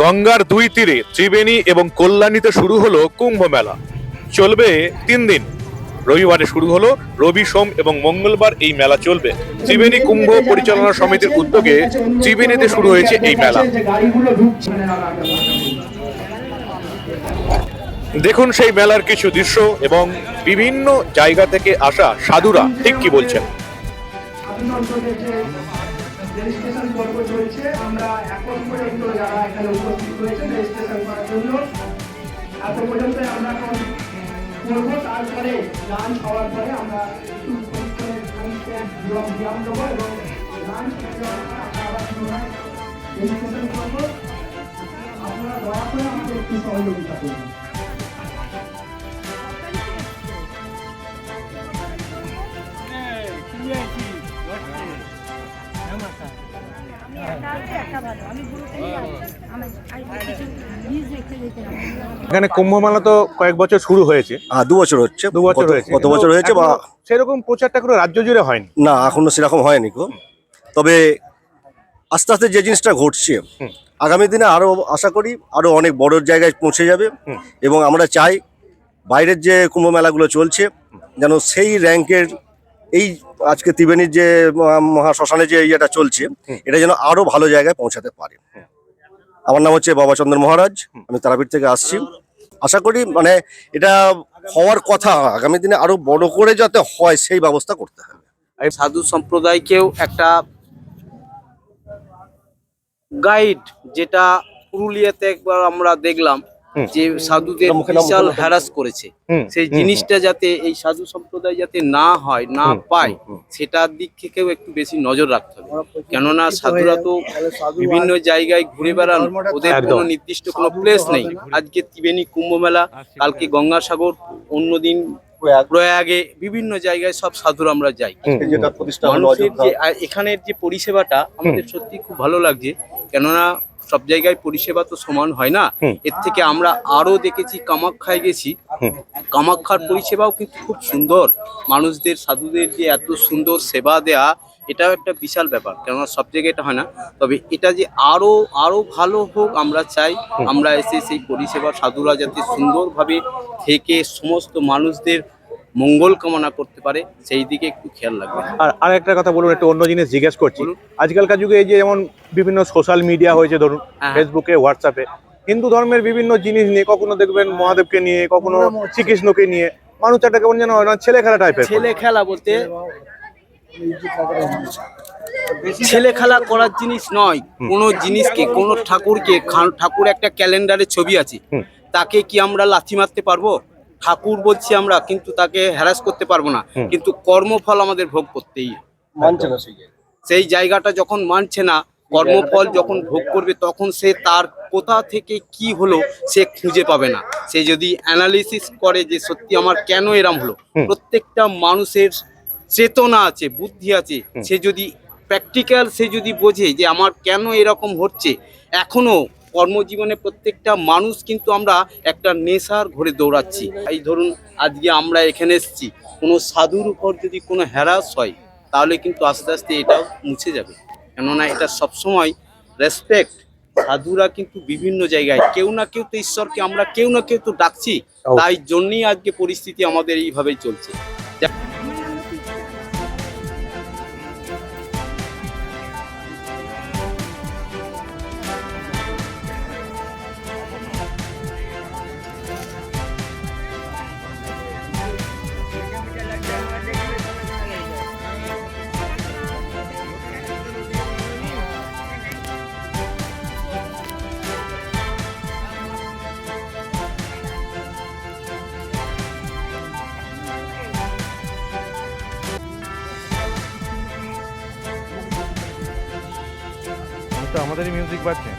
গঙ্গার দুই তীরে ত্রিবেণী এবং কল্যাণীতে শুরু হলো কুম্ভ মেলা। চলবে 3 দিন। রবিবারে শুরু হলো, রবি, সোম এবং মঙ্গলবার এই মেলা চলবে। ত্রিবেণী কুম্ভ পরিচালনা সমিতির উদ্যোগে ত্রিবেণীতে শুরু হয়েছে এই মেলা। দেখুন সেই মেলার কিছু দৃশ্য এবং বিভিন্ন জায়গা থেকে আসা সাধুরা ঠিক কি বলছেন। রেজিস্ট্রেশন পর্ব চলছে। আমরা এখন পর্যন্ত যারা এখানে উপস্থিত হয়েছে রেজিস্ট্রেশন করার জন্য এত পর্যন্ত আমরা এখন করবো। তারপরে লাঞ্চ হওয়ার পরে আমরা একটু ব্যায়াম দেবো এবং লাঞ্চ আমরা আবার পুনরায় রেজিস্ট্রেশন করবো। আপনারা দয়া করে আমাদের একটু সহযোগিতা করবেন। এখানে কুম্ভ মেলা তো কয়েক বছর শুরু হয়েছে। 2 বছর হচ্ছে। 2 বছর হয়েছে। কত বছর হয়েছে বা সেরকম প্রচারটা করে রাজ্য জুড়ে হয়নি। না, এখনো সেরকম হয়নি গো। তবে আস্তে আস্তে যে জিনিসটা ঘটছে, আগামী দিনে আরো আশা করি আরো অনেক বড় জায়গায় পৌঁছে যাবে। এবং আমরা চাই বাইরের যে কুম্ভ মেলাগুলো চলছে যেন সেই র্যাঙ্কের এই আজকে ত্রিবেণীর যে মহাশ্মশানে যে ইয়েটা চলছে এটা যেন আরো ভালো জায়গায় পৌঁছাতে পারে। আমার নাম হচ্ছে বাবা চন্দ্র মহারাজ, আমি তারাপীঠ থেকে আসছি। আশা করি মানে এটা হওয়ার কথা, আগামী দিনে আরো বড় করে যাতে হয় সেই ব্যবস্থা করতে হবে। সাধু সম্প্রদায়কেও একটা গাইড, যেটা পুরুলিয়াতে একবার আমরা দেখলাম যে সাধুদের বিশাল হ্যারাস করেছে, সেই জিনিসটা যাতে এই সাধু সম্প্রদায় যাতে না হয়, না পায়, সেটার দিক থেকেও একটু বেশি নজর রাখতে হবে। কেননা সাধুরা তো বিভিন্ন জায়গায় ঘুরে বেড়ান, ওদের কোনো নির্দিষ্ট কোনো প্লেস নেই। আজকে ত্রিবেণী কুম্ভ মেলা, কালকে গঙ্গাসাগর, অন্যদিন প্রয়াগে, বিভিন্ন জায়গায় সব সাধুরা আমরা যাই। মানুষের যে এখানের যে পরিষেবাটা আমাদের সত্যি খুব ভালো লাগছে। কেননা সব জায়গায় পরিষেবা তো সমান হয় না। এর থেকে আমরা আরো দেখেছি, কামাখ্যায় গেছি, কামাখ্যার পরিষেবাও কিন্তু খুব সুন্দর। মানুষদের, সাধুদের যে এত সুন্দর সেবা দেয়া, এটাও একটা বিশাল ব্যাপার। কেননা সব জায়গায় এটা হয় না। তবে এটা যে আরো আরো ভালো হোক আমরা চাই। আমরা এসে সেই পরিষেবা সাধুরা যাতে সুন্দরভাবে থেকে সমস্ত মানুষদের মঙ্গল কামনা করতে পারে, সেই দিকে একটু খেয়াল রাখবেন। আর একটা কথা বলুন, একটু অন্য জিনিস জিজ্ঞেস করছি। আজকালকার যুগে এই যে যেমন বিভিন্ন সোশ্যাল মিডিয়া হয়েছে, ধরুন ফেসবুকে, হোয়াটসঅ্যাপে, হিন্দু ধর্মের বিভিন্ন জিনিস নিয়ে, কখনো দেখবেন মহাদেবকে নিয়ে, কখনো শ্রীকৃষ্ণকে নিয়ে মানুষ একটা কেমন যেন ছেলে খেলা টাইপের। ছেলে খেলা বলতে ছেলে খেলা করার জিনিস নয়। কোনো জিনিসকে, কোনো ঠাকুরকে, ঠাকুর একটা ক্যালেন্ডারে ছবি আছে, তাকে কি আমরা লাথি মারতে পারবো? ঠাকুর বলছি আমরা, কিন্তু তাকে হ্যারাস করতে পারবো না। কিন্তু কর্মফল আমাদের ভোগ করতেই মানছে না সেই জায়গাটা যখন মানছে না, কর্মফল যখন ভোগ করবে, তখন সে তার কোথা থেকে কি হলো সে খুঁজে পাবে না। সে যদি অ্যানালিসিস করে যে সত্যি আমার কেন এরম হলো, প্রত্যেকটা মানুষের চেতনা আছে, বুদ্ধি আছে, সে যদি প্র্যাকটিক্যাল, সে যদি বোঝে যে আমার কেন এরকম হচ্ছে। এখনো কর্মজীবনে প্রত্যেকটা মানুষ কিন্তু আমরা একটা নেশার ঘরে দৌড়াচ্ছি। এই ধরুন আজকে আমরা এখানে এসেছি, কোনো সাধুর উপর যদি কোনো হ্যারাস হয়, তাহলে কিন্তু আস্তে আস্তে এটাও মুছে যাবে। কেননা এটা সবসময় রেসপেক্ট। সাধুরা কিন্তু বিভিন্ন জায়গায় কেউ না কেউ তো ঈশ্বরকে আমরা কেউ না কেউ তো ডাকছি, তাই জন্যই আজকে পরিস্থিতি আমাদের এইভাবেই চলছে। আমাদেরই মিউজিক বাজছে।